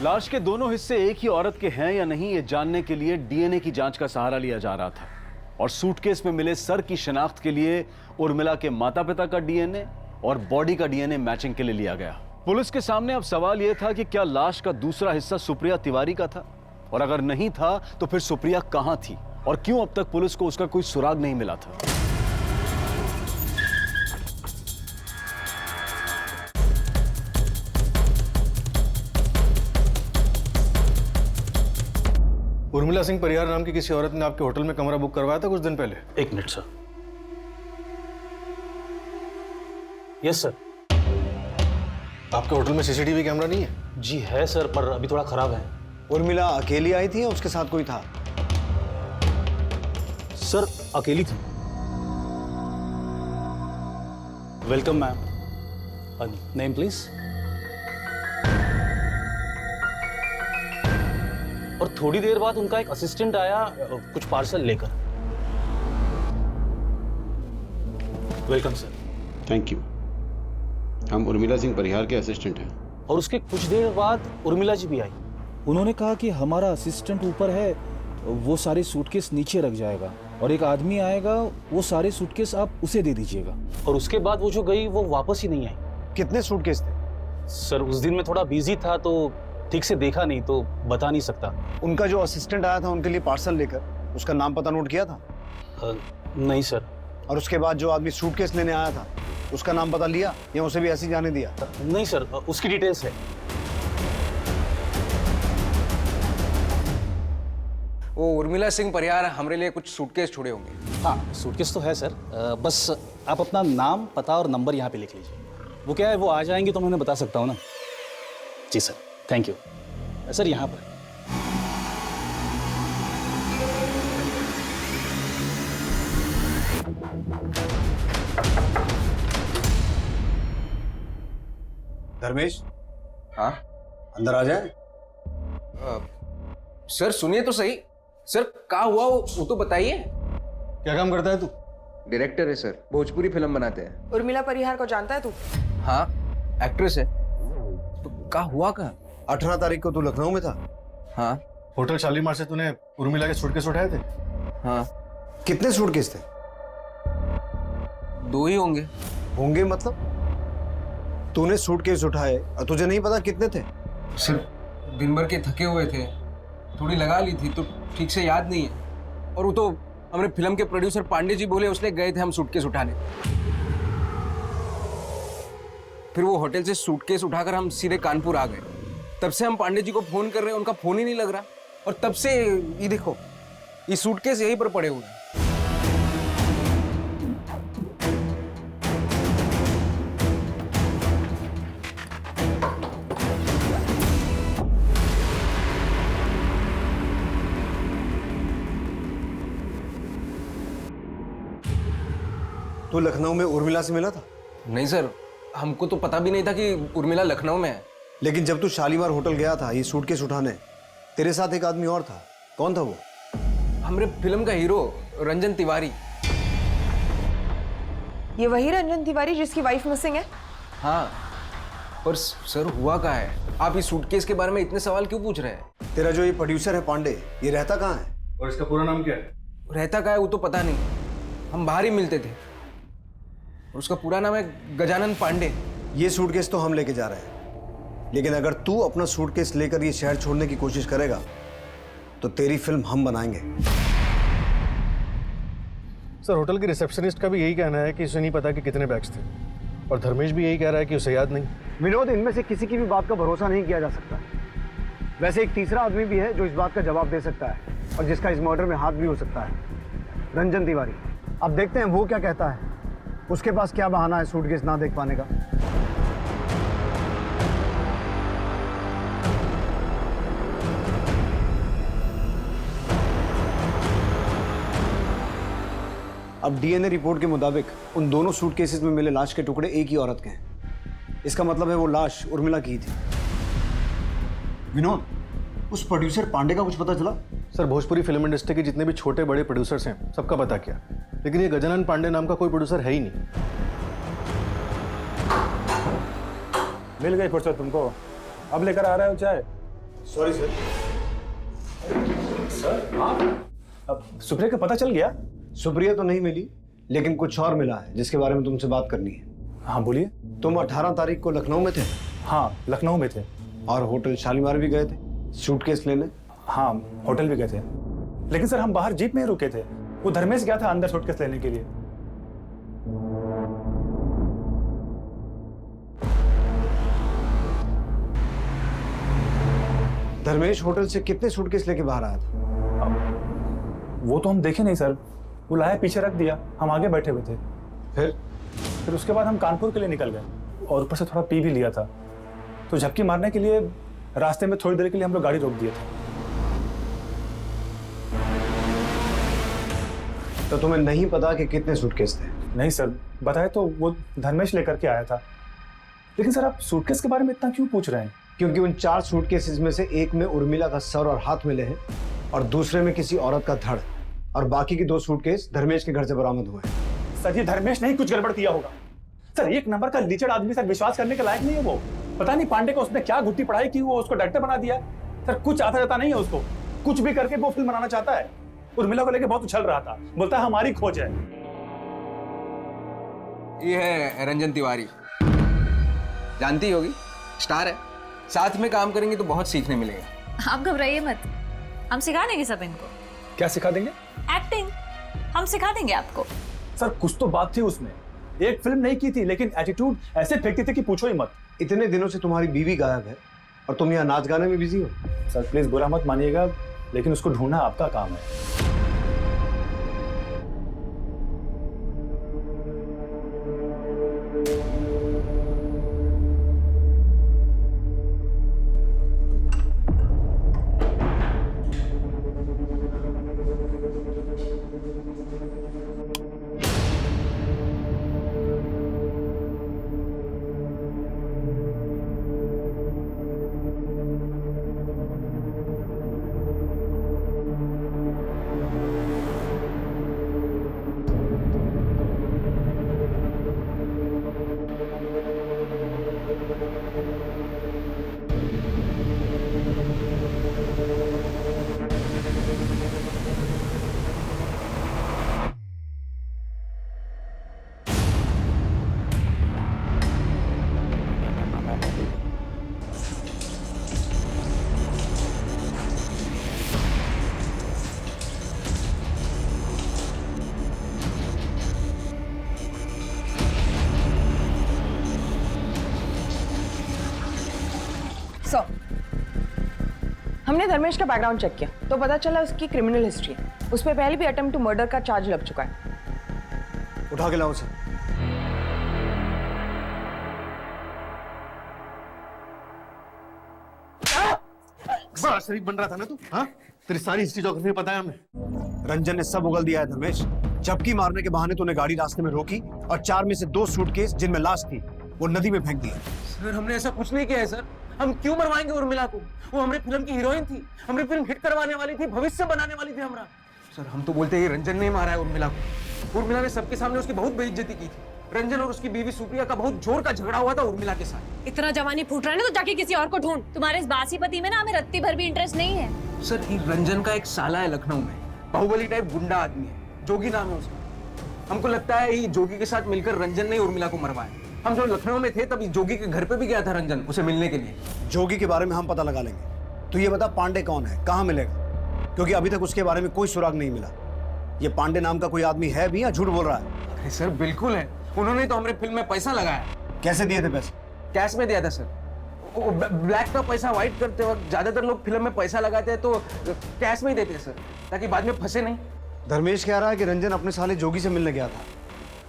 Speaker 2: लाश के दोनों हिस्से एक ही औरत के हैं या नहीं, ये जानने के लिए डीएनए की जांच का सहारा लिया जा रहा था। और सूटकेस में मिले सर की शिनाख्त के लिए उर्मिला के माता पिता का डीएनए और बॉडी का डीएनए मैचिंग के लिए लिया गया। पुलिस के सामने अब सवाल यह था कि क्या लाश का दूसरा हिस्सा सुप्रिया तिवारी का था, और अगर नहीं था तो फिर सुप्रिया कहां थी और क्यों अब तक पुलिस को उसका कोई सुराग नहीं मिला था।
Speaker 14: उर्मिला सिंह परिहार नाम की किसी औरत ने आपके होटल में कमरा बुक करवाया था कुछ दिन पहले।
Speaker 9: 1 मिनट सर। Yes sir.
Speaker 14: आपके होटल में सीसीटीवी कैमरा नहीं है?
Speaker 9: जी है सर, पर अभी थोड़ा खराब है।
Speaker 17: उर्मिला अकेली आई थी या उसके साथ कोई था?
Speaker 9: सर अकेली थी। Welcome ma'am. Name please. और थोड़ी देर बाद उनका एक असिस्टेंट आया कुछ पार्सल लेकर। Welcome sir.
Speaker 18: Thank you. हम उर्मिला सिंह परिहार के असिस्टेंट हैं।
Speaker 9: और उसके कुछ देर बाद उर्मिला जी भी आई।
Speaker 19: उन्होंने कहा कि हमारा असिस्टेंट ऊपर है, वो सारे सूटकेस नीचे रख जाएगा और एक आदमी आएगा, वो सारे सूटकेस आप उसे दे दीजिएगा।
Speaker 9: और उसके बाद वो जो गई वो वापस ही नहीं आई।
Speaker 17: कितने सूटकेस थे?
Speaker 9: सर उस दिन मैं थोड़ा बिजी था तो ठीक से देखा नहीं, तो बता नहीं सकता।
Speaker 17: उनका जो असिस्टेंट आया था उनके लिए पार्सल लेकर, उसका नाम पता नोट किया था?
Speaker 9: नहीं सर।
Speaker 17: और उसके बाद जो आदमी सूटकेस लेने आया था उसका नाम पता लिया या उसे भी ऐसे ही जाने दिया?
Speaker 9: नहीं सर, उसकी डिटेल्स है।
Speaker 3: वो उर्मिला सिंह परिहार हमारे लिए कुछ सूटकेस छोड़े होंगे।
Speaker 19: हाँ, सूटकेस तो है सर। बस आप अपना नाम, पता और नंबर यहाँ पे लिख लीजिए। वो क्या है, वो आ जाएंगे तो मैं उन्हें बता सकता हूँ ना। जी सर, थैंक यू। सर यहाँ पर
Speaker 17: धर्मेश।
Speaker 3: हाँ
Speaker 17: अंदर आ जाए।
Speaker 3: सर सुनिए तो सही। सर क्या हुआ वो तो बताइए।
Speaker 14: क्या काम करता है तू?
Speaker 3: डायरेक्टर है सर, भोजपुरी फिल्म बनाते हैं।
Speaker 8: उर्मिला परिहार को जानता है तू?
Speaker 3: हाँ, एक्ट्रेस है। तो क्या हुआ कहाँ?
Speaker 17: 18 तारीख को तू लखनऊ में था?
Speaker 3: हाँ।
Speaker 14: होटल शालीमार से तूने उर्मिला के सूटकेस उठाए थे?
Speaker 3: हाँ।
Speaker 17: कितने सूटकेस थे?
Speaker 3: 2 ही होंगे।
Speaker 17: होंगे मतलब? तूने सूटकेस उठाए और तुझे नहीं पता कितने थे?
Speaker 3: सिर्फ दिन भर के थके हुए थे, थोड़ी लगा ली थी तो ठीक से याद नहीं है। और वो तो हमारे फिल्म के प्रोड्यूसर पांडे जी बोले उसने गए थे हम सूटकेस उठाने। फिर वो होटल से सूटकेस उठाकर हम सीधे कानपुर आ गए। तब से हम पांडे जी को फोन कर रहे हैं, उनका फोन ही नहीं लग रहा। और तब से ये देखो, ये सूटकेस यहीं पर पड़े हुए हैं।
Speaker 17: तू लखनऊ में उर्मिला से मिला था?
Speaker 3: नहीं सर, हमको तो पता भी नहीं था कि उर्मिला लखनऊ में है।
Speaker 17: लेकिन जब तू शालीमार होटल गया था ये सूटकेस उठाने, तेरे साथ एक आदमी और था। कौन था वो?
Speaker 3: हमारे फिल्म का हीरो रंजन तिवारी।
Speaker 8: ये वही रंजन तिवारी जिसकी वाइफ मिसिंग है?
Speaker 3: हाँ, पर सर हुआ क्या है? आप इस सूटकेस के बारे में इतने सवाल क्यों पूछ रहे हैं?
Speaker 17: तेरा जो ये प्रोड्यूसर है पांडे, ये रहता कहाँ है?
Speaker 14: और इसका पूरा नाम क्या है?
Speaker 3: रहता कहाँ है वो तो पता नहीं, हम बाहर ही मिलते थे। और उसका पूरा नाम है गजानन पांडे।
Speaker 17: ये सूटकेस तो हम लेके जा रहे हैं, लेकिन अगर तू अपना सूटकेस लेकर ये शहर छोड़ने की कोशिश करेगा तो तेरी फिल्म हम बनाएंगे।
Speaker 14: सर होटल के रिसेप्शनिस्ट का भी यही कहना है कि उसे नहीं पता कि कितने बैग्स थे, और धर्मेश भी यही कह रहा है कि उसे याद नहीं।
Speaker 17: विनोद, इनमें से किसी की भी बात का भरोसा नहीं किया जा सकता। वैसे एक तीसरा आदमी भी है जो इस बात का जवाब दे सकता है और जिसका इस मर्डर में हाथ भी हो सकता है, रंजन तिवारी। अब देखते हैं वो क्या कहता है। उसके पास क्या बहाना है सूटकेस ना देख पाने का। अब डीएनए रिपोर्ट के मुताबिक उन दोनों सूटकेसेस में मिले लाश के टुकड़े एक ही औरत के हैं। इसका मतलब है वो लाश उर्मिला की ही थी। विनोद, उस प्रोड्यूसर पांडे का कुछ पता चला?
Speaker 14: सर भोजपुरी फिल्म इंडस्ट्री के जितने भी छोटे बड़े प्रोड्यूसर्स हैं सबका पता किया, लेकिन ये गजानन पांडे नाम का कोई प्रोड्यूसर है ही नहीं।
Speaker 5: मिल गई फुर्सत तुमको, अब लेकर आ रहे हो चाय?
Speaker 17: Sorry sir.
Speaker 5: सर हाँ, अब सुप्रिया का पता चल गया?
Speaker 17: सुप्रिया तो नहीं मिली, लेकिन कुछ और मिला है जिसके बारे में तुमसे बात करनी है।
Speaker 5: हाँ बोलिए।
Speaker 17: तुम 18 तारीख को लखनऊ में थे?
Speaker 5: हाँ लखनऊ में थे।
Speaker 17: और होटल शालीमार भी गए थे सूटकेस लेने?
Speaker 5: हाँ होटल भी गए थे, लेकिन सर हम बाहर जीप में ही रुके थे। वो धर्मेश गया था अंदर सूटकेस लेने के लिए।
Speaker 17: धर्मेश होटल से कितने सूटकेस लेके बाहर आया था?
Speaker 5: वो तो हम देखे नहीं सर, वो लाया पीछे रख दिया, हम आगे बैठे हुए थे। फिर उसके बाद हम कानपुर के लिए निकल गए और ऊपर से थोड़ा पी भी लिया था, तो झपकी मारने के लिए रास्ते में थोड़ी देर के लिए हम लोग गाड़ी रोक दिए थे।
Speaker 17: तो तुम्हें नहीं पता कि कितने सूटकेस थे?
Speaker 5: नहीं सर, बताए तो वो धर्मेश लेकर के आया था। लेकिन सर आप सूटकेस के बारे में इतना क्यों पूछ रहे हैं?
Speaker 17: क्योंकि उन 4 सूटकेसेस में से एक में उर्मिला का सर और हाथ मिले हैं और दूसरे में किसी औरत का धड़, और बाकी के 2 सूटकेस धर्मेश के घर से बरामद हुए हैं।
Speaker 5: सर ये धर्मेश नहीं कुछ गड़बड़ किया होगा। सर एक नंबर का लीचड़ आदमी, सर विश्वास करने के लायक नहीं है वो। पता नहीं पांडे को उसने क्या घुट्टी पढ़ाई की, वो उसको डायरेक्टर बना दिया। सर कुछ आता जाता नहीं है उसको, कुछ भी करके वो फिल्म बनाना चाहता है। उर्मिला को लेके बहुत उछल रहा था, बोलता है हमारी खोज है।
Speaker 3: ये है रंजन तिवारी, जानती होगी, स्टार है। साथ में काम करेंगे तो बहुत सीखने मिलेगा।
Speaker 6: आप घबराइए मत, हम सिखा देंगे सब इनको।
Speaker 5: क्या सिखा देंगे?
Speaker 6: एक्टिंग हम सिखा देंगे आपको।
Speaker 5: सर कुछ तो बात थी उसमें, एक फिल्म नहीं की थी लेकिन एटीट्यूड ऐसे फेंकती थी कि पूछो ही मत।
Speaker 17: इतने दिनों से तुम्हारी बीवी गायब है और तुम यहाँ नाच गाने में बिजी हो।
Speaker 5: सर प्लीज बुरा मत मानिएगा, लेकिन उसको ढूंढना आपका काम है।
Speaker 8: हमने धर्मेश का बैकग्राउंड चेक किया तो पता चला उसकी क्रिमिनल हिस्ट्री है। उस पर पहले भी अटेम्प्ट टू मर्डर का चार्ज लग चुका है।
Speaker 17: उठा के लाओ उसे।
Speaker 14: बड़ा शरीफ बन रहा था ना तू? हाँ, तेरी सारी हिस्ट्री ज्योग्राफी पता है हमें।
Speaker 17: रंजन ने सब उगल दिया है धर्मेश। झपकी मारने के बहाने तूने गाड़ी रास्ते में रोकी और 4 में से 2 सूटकेस जिनमें लाश थी वो नदी में फेंक दी।
Speaker 3: सर हमने ऐसा कुछ नहीं किया है सर। हम क्यों मरवाएंगे उर्मिला को? वो हमारी फिल्म की हीरोइन थी, हमारी फिल्म हिट करवाने वाली थी, भविष्य बनाने वाली थी हमारा। सर हम तो बोलते हैं रंजन ने मारा है उर्मिला को। उर्मिला ने सबके सामने उसकी बहुत बेइज्जती की थी। रंजन और उसकी बीवी सुप्रिया का बहुत जोर का झगड़ा हुआ था उर्मिला के साथ।
Speaker 4: इतना जवानी फूट रहा है ना तो जाके किसी और को ढूंढ।
Speaker 6: तुम्हारे इस बासी पति में ना हमें रत्ती भर भी इंटरेस्ट नहीं है।
Speaker 3: सर रंजन का एक साला है लखनऊ में, बाहुबली टाइप गुंडा आदमी है, जोगी नाम है उसका। हमको लगता है ये जोगी के साथ मिलकर रंजन ने उर्मिला को मरवाया। हम जब लखनऊ में थे तब जोगी के घर पे भी गया था रंजन उसे मिलने के लिए।
Speaker 17: जोगी के बारे में हम पता लगा लेंगे। तो ये बता पांडे कौन है, कहाँ मिलेगा? क्योंकि अभी तक उसके बारे में कोई सुराग नहीं मिला। ये पांडे नाम का कोई आदमी है भी या झूठ बोल रहा है?
Speaker 3: अरे सर बिल्कुल है, उन्होंने तो हमारी फिल्म में पैसा लगाया।
Speaker 17: कैसे दिए थे पैसे?
Speaker 3: कैश में दिया था सर। ब्लैक का पैसा व्हाइट करते वक्त ज्यादातर लोग फिल्म में पैसा लगाते हैं तो कैश में ही देते हैं सर, ताकि बाद में फंसे नहीं।
Speaker 17: धर्मेश कह रहा है कि रंजन अपने साले जोगी से मिलने गया था,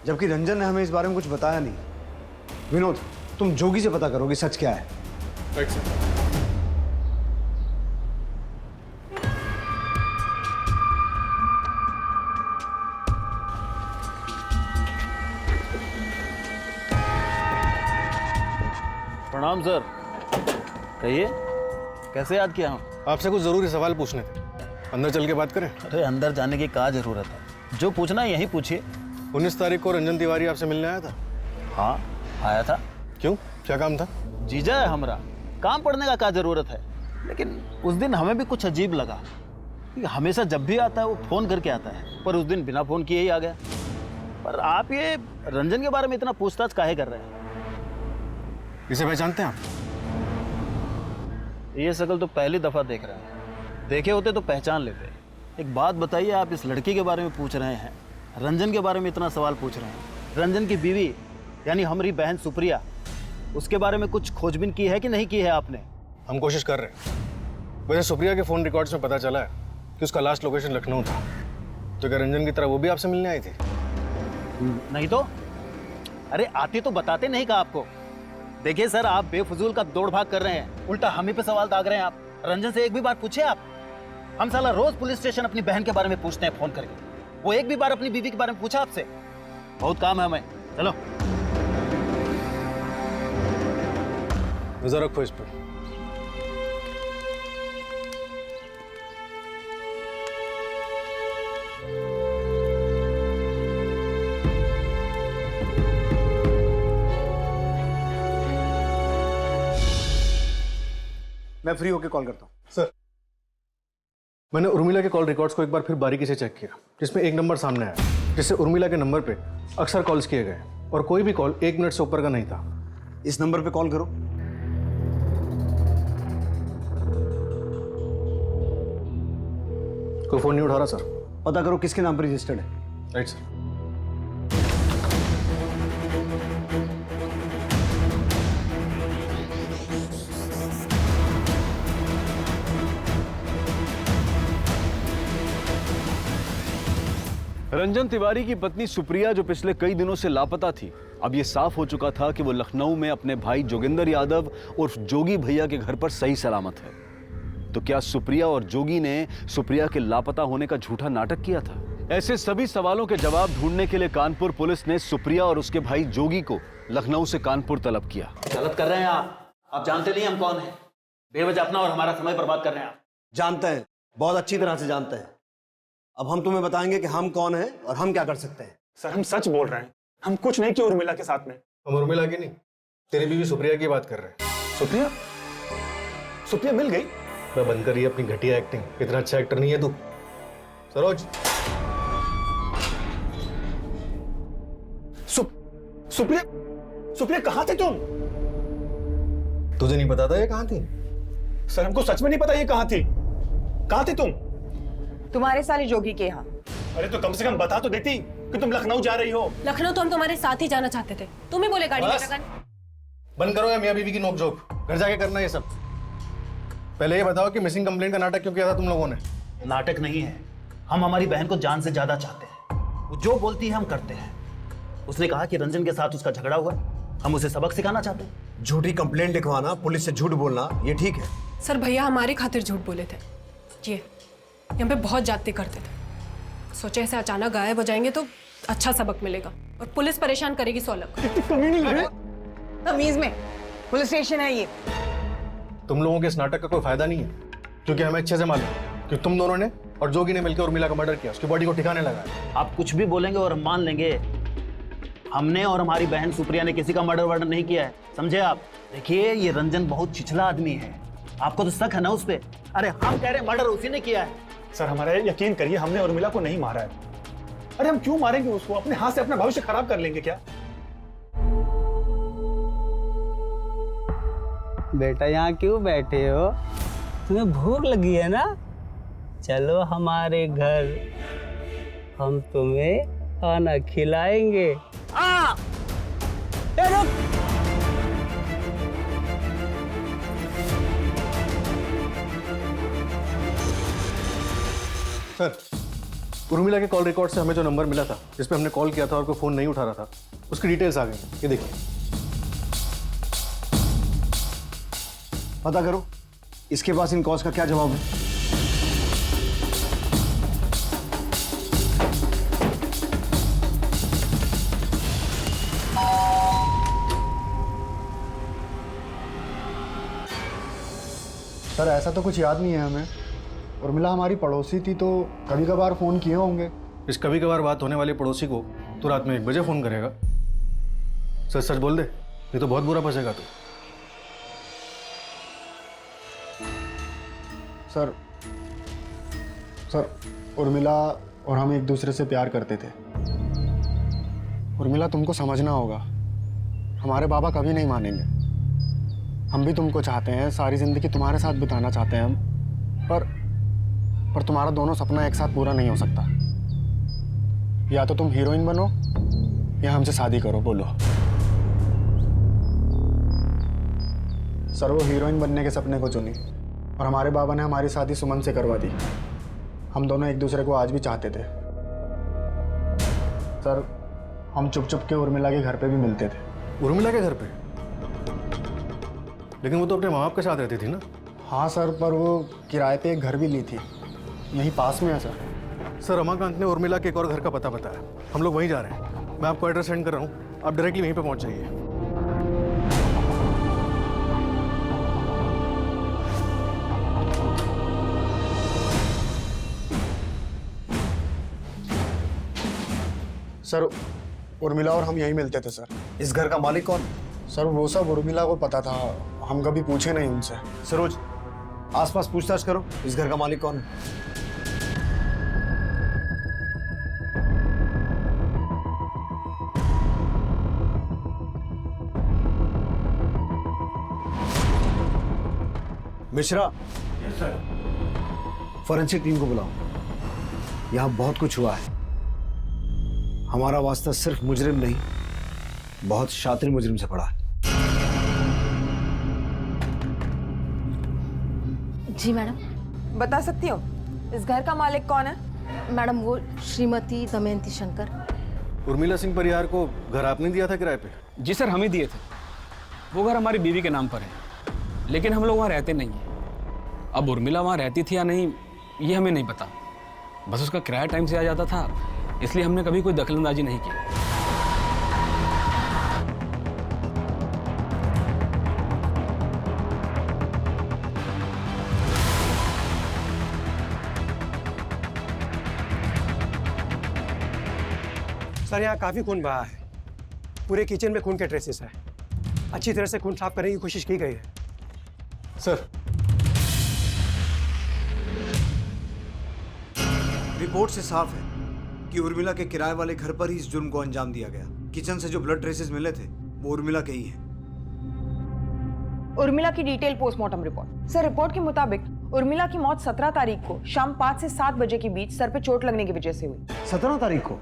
Speaker 17: जबकि रंजन ने हमें इस बारे में कुछ बताया नहीं। विनोद, तुम जोगी से पता करोगे सच क्या है।
Speaker 14: Right sir.
Speaker 11: प्रणाम सर। कहिए, कैसे याद किया हम?
Speaker 14: आपसे कुछ जरूरी सवाल पूछने थे, अंदर चल के बात करें?
Speaker 11: अरे अंदर जाने की क्या जरूरत है, जो पूछना है यही पूछिए।
Speaker 14: 19 तारीख को रंजन तिवारी आपसे मिलने आया था?
Speaker 11: हाँ आया था।
Speaker 14: क्यों, क्या काम था?
Speaker 11: जीजा है हमारा, काम पड़ने का क्या जरूरत है। लेकिन उस दिन हमें भी कुछ अजीब लगा, हमेशा जब भी आता है वो फोन करके आता है, पर उस दिन बिना फोन किए ही आ गया। पर आप ये रंजन के बारे में इतना पूछताछ काहे कर रहे हैं?
Speaker 14: इसे पहचानते हैं आप?
Speaker 11: ये शक्ल तो पहली दफा देख रहे हैं, देखे होते तो पहचान लेते। एक बात बताइए, आप इस लड़की के बारे में पूछ रहे हैं, रंजन के बारे में इतना सवाल पूछ रहे हैं। रंजन की बीवी यानी हमारी बहन सुप्रिया, उसके बारे में कुछ खोजबीन की है कि नहीं की है आपने?
Speaker 14: हम कोशिश कर रहे हैं। वैसे सुप्रिया के फोन रिकॉर्ड्स में पता चला है कि उसका लास्ट लोकेशन लखनऊ था। तो क्या रंजन की तरह वो भी आपसे मिलने आई थी?
Speaker 11: नहीं तो, अरे आती तो बताते नहीं कहा आपको। देखिए सर, आप बेफजूल का दौड़ भाग कर रहे हैं, उल्टा हम ही पे सवाल दाग रहे हैं आप। रंजन से एक भी बात पूछे आप? हम साला रोज पुलिस स्टेशन अपनी बहन के बारे में पूछते हैं फोन करके, वो एक भी बार अपनी बीवी के बारे में पूछा आपसे? बहुत काम है हमें, चलो।
Speaker 14: नजर रखो इस पर।
Speaker 17: मैं फ्री होके कॉल करता हूँ।
Speaker 14: सर, मैंने उर्मिला के कॉल रिकॉर्ड्स को एक बार फिर बारीकी से चेक किया, जिसमें एक नंबर सामने आया जिससे उर्मिला के नंबर पे अक्सर कॉल्स किए गए, और कोई भी कॉल 1 मिनट से ऊपर का नहीं था।
Speaker 17: इस नंबर पे कॉल करो।
Speaker 14: कोई फोन नहीं उठा रहा सर।
Speaker 17: पता करो किसके नाम पर रजिस्टर्ड है।
Speaker 14: Right sir.
Speaker 2: रंजन तिवारी की पत्नी सुप्रिया जो पिछले कई दिनों से लापता थी, अब यह साफ हो चुका था कि वो लखनऊ में अपने भाई जोगिंदर यादव उर्फ जोगी भैया के घर पर सही सलामत है। तो क्या सुप्रिया और जोगी ने सुप्रिया के लापता होने का झूठा नाटक किया था? ऐसे सभी सवालों के जवाब ढूंढने के लिए कानपुर पुलिस ने सुप्रिया और उसके भाई जोगी को लखनऊ से कानपुर तलब किया।
Speaker 11: गलत कर रहे हैं आप जानते नहीं हम कौन है। बेवजह अपना और हमारा समय बर्बाद कर रहे हैं आप।
Speaker 17: जानते हैं, बहुत अच्छी तरह से जानते हैं। अब हम तुम्हें बताएंगे कि हम कौन हैं और हम क्या कर सकते हैं।
Speaker 5: सर, हम सच बोल रहे हैं, हम कुछ नहीं किया उर्मिला के साथ में।
Speaker 14: हम उर्मिला की नहीं, तेरी बीवी सुप्रिया की बात कर रहे हैं।
Speaker 5: सुप्रिया? सुप्रिया मिल गई?
Speaker 14: मैं बंद करिए अपनी घटिया एक्टिंग, इतना अच्छा एक्टर नहीं है तू। सरोज,
Speaker 5: सुप्रिया, सुप्रिया कहाँ थे तुम?
Speaker 14: तुझे नहीं पता था ये कहाँ थी?
Speaker 5: सर, हमको सच में नहीं पता ये कहाँ थी। कहाँ थे तुम?
Speaker 8: तुम्हारे साले जोगी के यहाँ।
Speaker 5: अरे तो कम से कम बता तो देती कि तुम लखनऊ जा रही हो।
Speaker 4: लखनऊ तो हम तुम्हारे साथ ही जाना चाहते थे, तुम ही बोले गाड़ी में लगा।
Speaker 14: बंद करो या मियां बीवी की नोकझोंक, घर जाके करना ये सब। पहले ये बताओ कि मिसिंग कंप्लेंट का नाटक क्यों किया था तुम लोगों ने?
Speaker 11: नाटक नहीं है, हम हमारी बहन को जान से ज्यादा चाहते हैं। वो जो बोलती है हम करते हैं। उसने कहा कि रंजन के साथ उसका झगड़ा हुआ, हम उसे सबक सिखाना चाहते हैं।
Speaker 17: झूठी कंप्लेंट लिखवाना, पुलिस से झूठ बोलना, ये ठीक है?
Speaker 4: सर, भैया हमारे खातिर झूठ बोले थे। ये हम पे बहुत जाते करते थे, सोचे ऐसे अचानक गायब हो जाएंगे तो अच्छा सबक मिलेगा और पुलिस परेशान करेगी 100 लाख।
Speaker 8: तमीज में, पुलिस स्टेशन है ये।
Speaker 14: तुम लोगों के इस नाटक का कोई फायदा नहीं है, क्योंकि हमें अच्छे से मालूम कि तुम दोनों ने और जोगी ने मिलकर उर्मिला का मर्डर किया, उसकी बॉडी को ठिकाने लगाया।
Speaker 11: आप कुछ भी बोलेंगे और हम मान लेंगे। हमने और हमारी बहन सुप्रिया ने किसी का मर्डर नहीं किया है, समझे आप? देखिए, ये रंजन बहुत छिछला आदमी है, आपको तो शक है ना उस पे? अरे हम कह रहे हैं मर्डर उसी ने किया है।
Speaker 5: सर, हमारा यकीन करिए, हमने उर्मिला को नहीं मारा है। अरे हम क्यों मारेंगे उसको? अपने हाथ से अपना भविष्य खराब कर लेंगे क्या?
Speaker 7: बेटा यहाँ क्यों बैठे हो? तुम्हें भूख लगी है ना? चलो हमारे घर, हम तुम्हें खाना खिलाएंगे।
Speaker 14: सर, उर्मिला के कॉल रिकॉर्ड से हमें जो नंबर मिला था जिस पे हमने कॉल किया था और कोई फोन नहीं उठा रहा था, उसकी डिटेल्स आ गई। ये देखिए,
Speaker 17: पता करो इसके पास इन कॉल्स का क्या जवाब है। सर ऐसा तो कुछ याद नहीं है हमें। उर्मिला हमारी पड़ोसी थी तो कभी कभार फ़ोन किए होंगे।
Speaker 14: इस कभी कभार बात होने वाले पड़ोसी को तो रात में 1 बजे फ़ोन करेगा? सच सच बोल दे, ये तो बहुत बुरा फंसेगा तू।
Speaker 17: सर उर्मिला और हम एक दूसरे से प्यार करते थे। उर्मिला तुमको समझना होगा, हमारे बाबा कभी नहीं मानेंगे। हम भी तुमको चाहते हैं, सारी ज़िंदगी तुम्हारे साथ बिताना चाहते हैं हम, पर तुम्हारा दोनों सपना एक साथ पूरा नहीं हो सकता। या तो तुम हीरोइन बनो या हमसे शादी करो, बोलो। सर वो हीरोइन बनने के सपने को चुनी और हमारे बाबा ने हमारी शादी सुमन से करवा दी। हम दोनों एक दूसरे को आज भी चाहते थे। सर हम चुप चुप के उर्मिला के घर पे भी मिलते थे।
Speaker 14: उर्मिला के घर पे? लेकिन वो तो अपने माँ बाप के साथ रहती थी ना?
Speaker 17: हाँ सर, पर वो किराए पे एक घर भी ली थी, यहीं पास में है सर।
Speaker 14: सर रमाकांत ने उर्मिला के एक और घर का पता बताया, हम लोग वहीं जा रहे हैं। मैं आपको एड्रेस सेंड कर रहा हूँ, आप डायरेक्टली वहीं पे पहुँच जाइए।
Speaker 17: सर उर्मिला और हम यहीं मिलते थे सर।
Speaker 11: इस घर का मालिक कौन?
Speaker 17: सर वो सब उर्मिला को पता था, हम कभी पूछे नहीं उनसे।
Speaker 11: सरोज, आसपास पूछताछ करो, इस घर का मालिक कौन है? Mishra.
Speaker 14: Yes sir.
Speaker 11: Forensic team को बुलाओ। यहाँ बहुत कुछ हुआ है। हमारा वास्ता सिर्फ मुजरिम नहीं, बहुत शातिर मुजरिम से पड़ा है।
Speaker 13: जी मैडम।
Speaker 8: बता सकती हो इस घर का मालिक कौन है?
Speaker 13: मैडम वो श्रीमती दमयंती शंकर।
Speaker 14: उर्मिला सिंह परिहार को घर आपने दिया था किराए पे?
Speaker 20: जी सर, हम ही दिए थे। वो घर हमारी बीवी के नाम पर है, लेकिन हम लोग वहाँ रहते नहीं हैं। अब उर्मिला वहाँ रहती थी या नहीं ये हमें नहीं पता, बस उसका किराया टाइम से आ जाता था, इसलिए हमने कभी कोई दखलंदाजी नहीं की।
Speaker 21: सर यहाँ काफी खून बहा है, पूरे किचन में खून के ट्रेसेस हैं। अच्छी तरह से खून साफ करने की कोशिश की गई है।
Speaker 14: सर
Speaker 11: रिपोर्ट से साफ है कि उर्मिला के किराए वाले घर पर ही इस जुर्म को अंजाम दिया गया। किचन से जो ब्लड ट्रेसेस मिले थे वो उर्मिला के ही हैं।
Speaker 8: उर्मिला की detail postmortem report. Sir report के मुताबिक उर्मिला की मौत 17 तारीख को शाम 5 से 7 बजे के बीच सर पे चोट लगने की वजह से हुई।
Speaker 11: 17 तारीख को?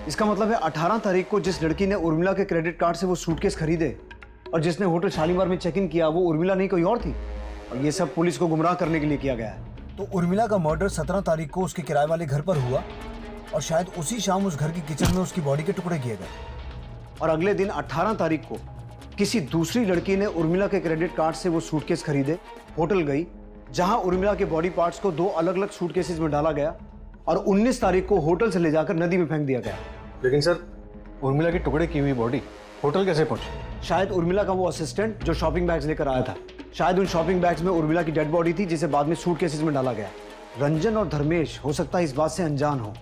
Speaker 11: इसका मतलब है 18 तारीख को जिस लड़की ने उर्मिला के क्रेडिट कार्ड से वो सूटकेस खरीदे और जिसने होटल शालीमार में चेक इन किया वो उर्मिला नहीं कोई और थी। और ये सब पुलिस को गुमराह करने के लिए किया गया है। तो उर्मिला का मर्डर 17 तारीख को उसके किराए वाले घर पर हुआ और शायद उसी शाम उस घर की किचन में उसकी बॉडी के टुकड़े किए गए। और अगले दिन 18 तारीख को किसी दूसरी लड़की ने उर्मिला के क्रेडिट कार्ड से वो सूटकेस खरीदे, होटल गई, जहां उर्मिला के बॉडी पार्ट्स को 2 अलग अलग सूटकेसेस में डाला गया और 19 तारीख को होटल से ले जाकर नदी में फेंक दिया गया।
Speaker 14: लेकिन सर उर्मिला के टुकड़े की हुई बॉडी होटल कैसे पहुंची?
Speaker 11: शायद उर्मिला का वो असिस्टेंट जो शॉपिंग बैग्स लेकर आया था, शायद उन शॉपिंग बैग्स में उर्मिला की डेड बॉडी थी जिसे बाद में सूटकेसेस में डाला गया। रंजन और धर्मेश हो सकता है इस बात से अनजान हो,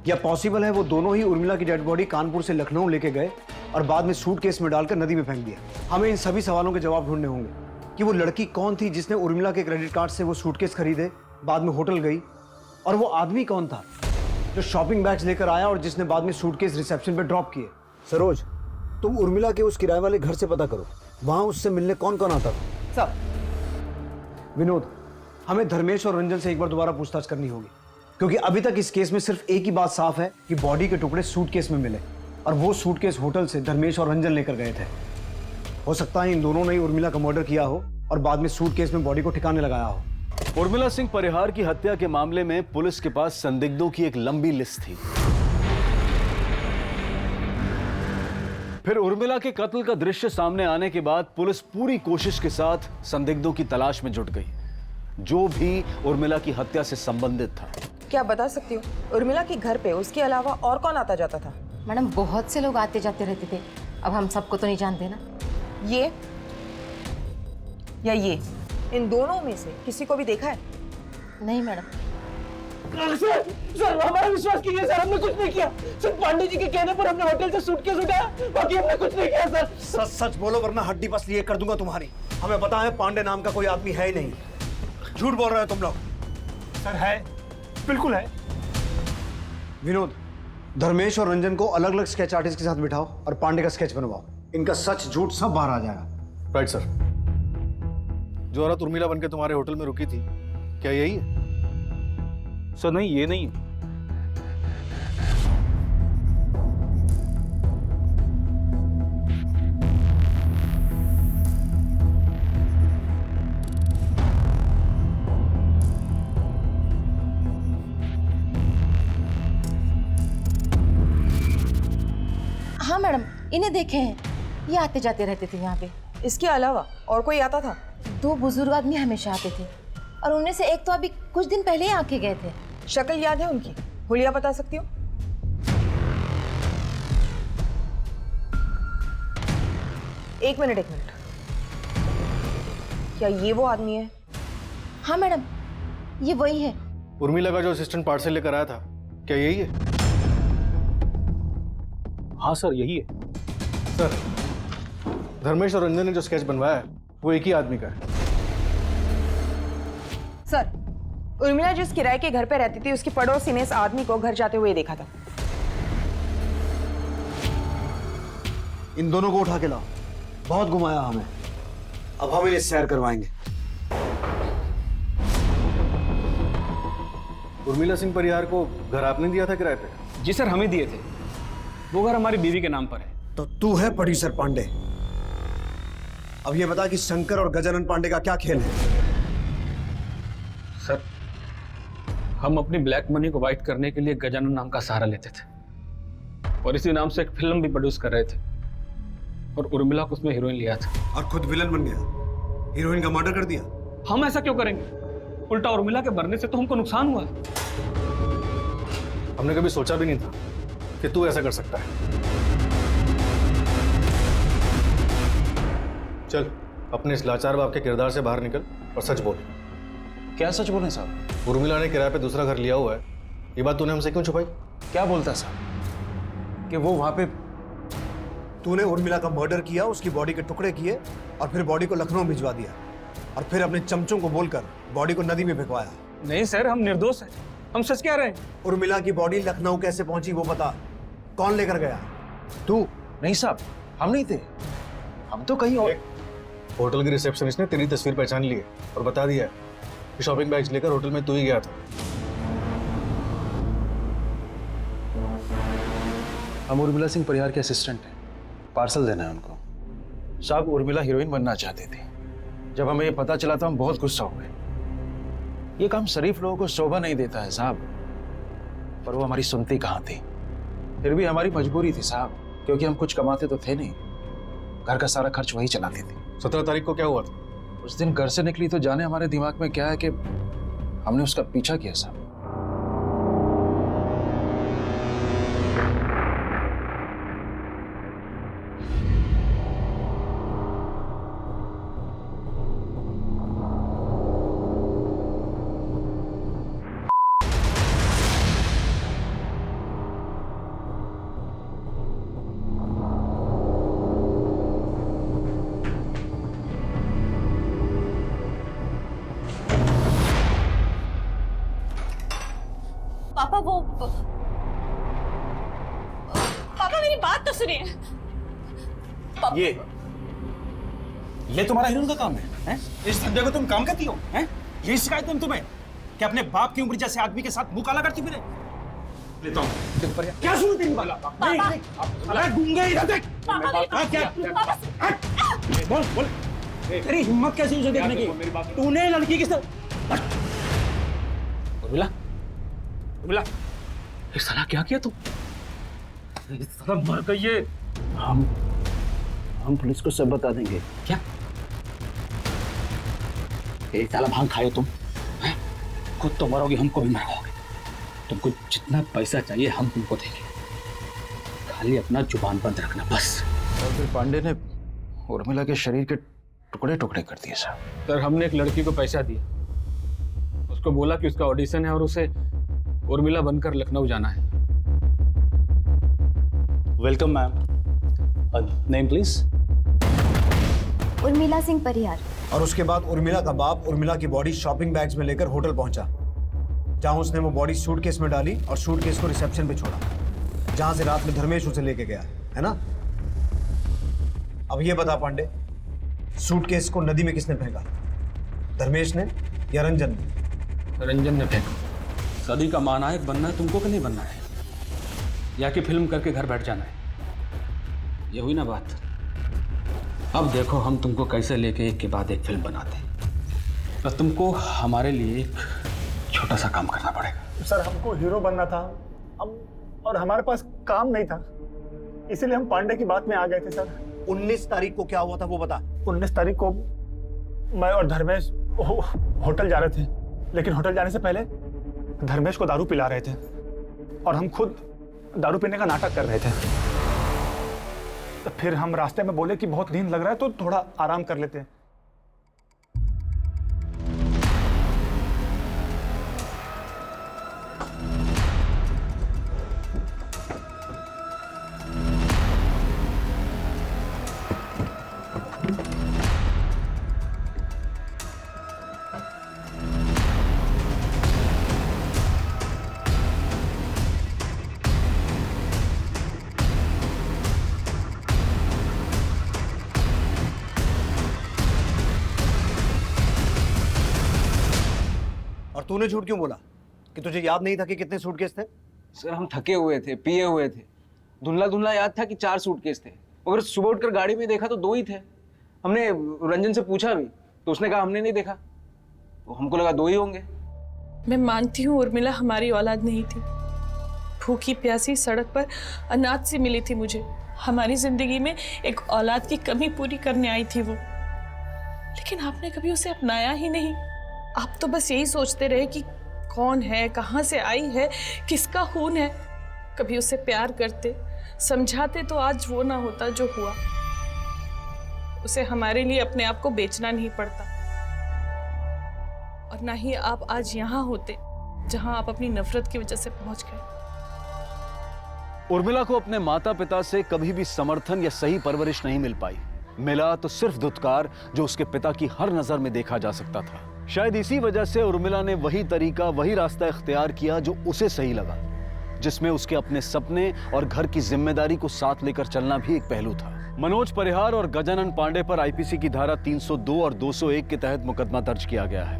Speaker 11: या पॉसिबल है वो दोनों ही उर्मिला की डेड बॉडी कानपुर से लखनऊ लेके गए और बाद में सूटकेस में डालकर नदी में फेंक दिया। हमें इन सभी सवालों के जवाब ढूंढने होंगे कि वो लड़की कौन थी जिसने उर्मिला के क्रेडिट कार्ड से वो सूटकेस खरीदे, बाद में होटल गई, और वो आदमी कौन था जो शॉपिंग बैग्स लेकर आया और जिसने बाद में सूटकेस रिसेप्शन पे ड्रॉप किए। सरोज, तुम उर्मिला के उस किराए वाले घर से पता करो, वहां उससे मिलने कौन कौन आता था।
Speaker 8: सर
Speaker 11: विनोद, हमें धर्मेश और रंजन से एक बार दोबारा पूछताछ करनी होगी, क्योंकि अभी तक इस केस में सिर्फ एक ही बात साफ है कि बॉडी के टुकड़े सूटकेस में मिले और वो सूटकेस होटल से धर्मेश और रंजन लेकर गए थे। हो सकता है इन दोनों ने उर्मिला का मर्डर किया हो और बाद में सूटकेस में बॉडी को ठिकाने लगाया हो।
Speaker 2: उर्मिला सिंह परिहार की हत्या के मामले में पुलिस के पास संदिग्धों की एक लंबी लिस्ट थी। फिर उर्मिला के कत्ल का दृश्य सामने आने के बाद पुलिस पूरी कोशिश के साथ संदिग्धों की तलाश में जुट गई, जो भी उर्मिला की हत्या से संबंधित था।
Speaker 8: क्या बता सकती हो उर्मिला के घर पे उसके अलावा और कौन आता जाता था?
Speaker 13: मैडम बहुत से लोग आते जाते रहते थे, अब हम सबको तो नहीं जानते ना।
Speaker 8: ये या ये इन दोनों में से किसी को भी देखा है?
Speaker 16: नहीं मैडम।
Speaker 21: सर हमारा विश्वास कीजिए सर, हमने कुछ नहीं किया। सिर्फ पांडे जी के कहने पर हमने होटल से सूटकेस उठाया, बाकी हमने कुछ नहीं किया सर।
Speaker 17: सच सच बोलो वरना हड्डी पसली एक कर दूंगा तुम्हारी। हमें पता है पांडे नाम का कोई आदमी है ही नहीं। झूठ बोल रहे हो तुम लोग।
Speaker 5: सर है, बिल्कुल है।
Speaker 17: विनोद, धर्मेश और रंजन को अलग अलग स्केच आर्टिस्ट के साथ बिठाओ और पांडे का स्केच बनवाओ। इनका सच झूठ सब बाहर आ जाएगा।
Speaker 14: Right sir. जो औरत उर्मिला बनके तुम्हारे होटल में रुकी थी, क्या यही है?
Speaker 5: सर नहीं, ये नहीं है।
Speaker 16: हाँ मैडम, इन्हें देखे हैं, ये आते जाते रहते थे यहाँ पे।
Speaker 8: इसके अलावा और कोई आता था?
Speaker 16: 2 बुजुर्ग आदमी हमेशा आते थे और उनमें से एक तो अभी कुछ दिन पहले ही आके गए थे।
Speaker 8: शक्ल याद है उनकी? हुलिया बता सकती हो? एक मिनट। क्या ये वो आदमी है?
Speaker 16: हाँ मैडम, ये वही है।
Speaker 14: उर्मिला का जो असिस्टेंट पार्सल लेकर आया था, क्या यही है?
Speaker 5: हाँ सर, यही है।
Speaker 14: सर, धर्मेश और रंजन ने जो स्केच बनवाया है वो एक ही आदमी का है।
Speaker 8: सर, उर्मिला जिस किराए के घर पे रहती थी उसकी पड़ोसी ने इस आदमी को घर जाते हुए देखा था।
Speaker 17: इन दोनों को उठा के लाओ। बहुत घुमाया हमें, अब हम इन्हें सैर करवाएंगे।
Speaker 14: उर्मिला सिंह परिहार को घर आपने दिया था किराए पे?
Speaker 20: जी सर, हमें दिए थे। वो घर हमारी बीवी के नाम पर है।
Speaker 17: तो तू है प्रोड्यूसर पांडे। अब ये बता कि शंकर और गजानन पांडे का क्या खेल है?
Speaker 20: सर, हम अपनी ब्लैक मनी को वाइट करने के लिए गजानन नाम का सहारा लेते थे और इसी नाम से एक फिल्म भी प्रोड्यूस कर रहे थे और उर्मिला को उसमें हीरोइन लिया था।
Speaker 17: और खुद विलन बन गया, हीरोइन का मर्डर कर दिया।
Speaker 20: हम ऐसा क्यों करेंगे? उल्टा उर्मिला के मरने से तो हमको नुकसान हुआ।
Speaker 14: हमने कभी सोचा भी नहीं था कि तू ऐसा कर सकता है। चल, अपने इस लाचार बाप के किरदार से बाहर निकल और सच बोल।
Speaker 19: क्या सच बोले साहब?
Speaker 14: उर्मिला ने किराए पे दूसरा घर लिया हुआ है, ये बात तूने हमसे क्यों छुपाई?
Speaker 19: क्या बोलता साहब कि वो वहां पे?
Speaker 17: तूने उर्मिला का मर्डर किया, उसकी बॉडी के टुकड़े किए और फिर बॉडी को लखनऊ भिजवा दिया और फिर अपने चमचों को बोलकर बॉडी को नदी में फेंकवाया।
Speaker 20: नहीं सर, हम निर्दोष हैं, हम सच कह रहे हैं।
Speaker 17: उर्मिला की बॉडी लखनऊ कैसे पहुंची वो बता। कौन लेकर गया?
Speaker 19: तू? नहीं साहब, हम नहीं थे, हम तो कहीं और।
Speaker 14: होटल की रिसेप्शनिस्ट ने तेरी तस्वीर पहचान ली है और बता दिया है कि शॉपिंग बैग्स लेकर होटल में तू ही गया था।
Speaker 19: हम उर्मिला सिंह परिहार के असिस्टेंट हैं, पार्सल देना है उनको। साहब, उर्मिला हीरोइन बनना चाहती थी। जब हमें ये पता चला तो हम बहुत गुस्सा हो गए। ये काम शरीफ लोगों को शोभा नहीं देता है साहब, पर वो हमारी सुनती कहाँ थी। फिर भी हमारी मजबूरी थी साहब, क्योंकि हम कुछ कमाते तो थे नहीं, घर का सारा खर्च वही चलाती थी।
Speaker 14: 17 तारीख को क्या हुआ था?
Speaker 19: उस दिन घर से निकली तो जाने हमारे दिमाग में क्या है कि हमने उसका पीछा किया साहब।
Speaker 6: पापा मेरी बात तो सुनिए।
Speaker 19: ये तुम्हारा हीरोइन का काम है, हैं? इस धंधे को तुम काम करती हो, हैं? यही शिकायत है तुम्हें कि अपने बाप की उम्र जैसे आदमी के साथ मुंह काला करती फिरे? लेता हूँ। क्या सुनो तेरी बात? अरे गूंगे इधर देख। बोल बोल, तेरी हिम्मत कैसी उसे देखने की? तूने लड़की के साथ? उर्मिला, उर्मिला, ये साला क्या किया तू? ये साला मर गई है। हम पुलिस को सब बता देंगे। क्या? एक साला भांग खाए तुम, हैं? खुद तो मरोगे, हमको भी मरवाओगे। तुमको जितना पैसा चाहिए हम तुमको देंगे, खाली अपना जुबान बंद रखना बस। और फिर पांडे ने उर्मिला के शरीर के टुकड़े टुकड़े कर दिए सर।
Speaker 20: सर हमने एक लड़की को पैसा दिया, उसको बोला कि उसका ऑडिशन है और उसे उर्मिला बनकर लखनऊ जाना है।
Speaker 5: Welcome ma'am. Name please.
Speaker 1: Urmila Singh Parihar.
Speaker 17: और उसके बाद उर्मिला का बाप उर्मिला की बॉडी शॉपिंग बैग्स में लेकर होटल पहुंचा, जहां उसने वो बॉडी सूटकेस में डाली और सूटकेस को रिसेप्शन पे छोड़ा, जहां से रात में धर्मेश उसे लेके गया, है ना? अब ये बता पांडे, सूटकेस को नदी में किसने फेंका? धर्मेश ने या रंजन ने?
Speaker 20: रंजन ने फेंका। सदी का महानायक बनना है तुमको कि नहीं बनना है, या कि फिल्म करके घर बैठ जाना है? ये हुई ना बात। अब देखो हम तुमको कैसे लेके एक के बाद एक फिल्म बनाते हैं। तो तुमको हमारे लिए एक छोटा सा काम करना पड़ेगा।
Speaker 5: सर हमको हीरो बनना था, और हमारे पास काम नहीं था, इसीलिए हम पांडे की बात में आ गए थे सर।
Speaker 17: 19 तारीख को क्या हुआ था वो बता।
Speaker 5: 19 तारीख को मैं और धर्मेश होटल जा रहे थे, लेकिन होटल जाने से पहले धर्मेश को दारू पिला रहे थे और हम खुद दारू पीने का नाटक कर रहे थे। तो फिर हम रास्ते में बोले कि बहुत नींद लग रहा है तो थोड़ा आराम कर लेते हैं।
Speaker 17: और तूने झूठ क्यों बोला कि तुझे याद नहीं था कि कितने सूटकेस थे?
Speaker 3: सर हम थके हुए थे, पिए हुए थे, धुंधला धुंधला याद था कि 4 सूटकेस थे, मगर सुबह उठकर गाड़ी में देखा तो 2 ही थे। हमने रंजन से पूछा भी तो उसने कहा हमने नहीं देखा, तो हमको लगा 2 ही होंगे।
Speaker 12: मैं मानती हूँ उर्मिला हमारी औलाद नहीं थी, भूखी प्यासी सड़क पर अनाथ से मिली थी मुझे। हमारी जिंदगी में एक औलाद की कमी पूरी करने आई थी वो, लेकिन आपने कभी उसे अपनाया ही नहीं। आप तो बस यही सोचते रहे कि कौन है, कहाँ से आई है, किसका खून है। कभी उसे प्यार करते, समझाते तो आज वो ना होता जो हुआ। उसे हमारे लिए अपने आप को बेचना नहीं पड़ता, और ना ही आप आज यहाँ होते जहाँ आप अपनी नफरत की वजह से पहुंच गए।
Speaker 2: उर्मिला को अपने माता पिता से कभी भी समर्थन या सही परवरिश नहीं मिल पाई। मिला तो सिर्फ धुतकार जो उसके पिता की हर नजर में देखा जा सकता था। शायद इसी वजह से उर्मिला ने वही तरीका, वही रास्ता इख्तियार किया जो उसे सही लगा, जिसमें उसके अपने सपने और घर की जिम्मेदारी को साथ लेकर चलना भी एक पहलू था। मनोज परिहार और गजानन पांडे पर आईपीसी की धारा 302 और 201 के तहत मुकदमा दर्ज किया गया है।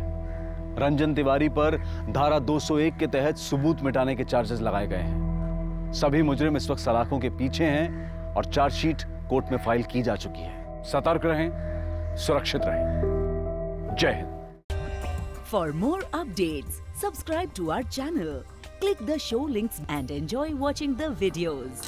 Speaker 2: रंजन तिवारी पर धारा 201 के तहत सबूत मिटाने के चार्जेस लगाए गए हैं। सभी मुजरिम इस वक्त सलाखों के पीछे हैं और चार्जशीट कोर्ट में फाइल की जा चुकी है। सतर्क रहें, सुरक्षित रहें। जय Hind.
Speaker 22: For more updates, subscribe to our channel, click the show links and enjoy watching the videos.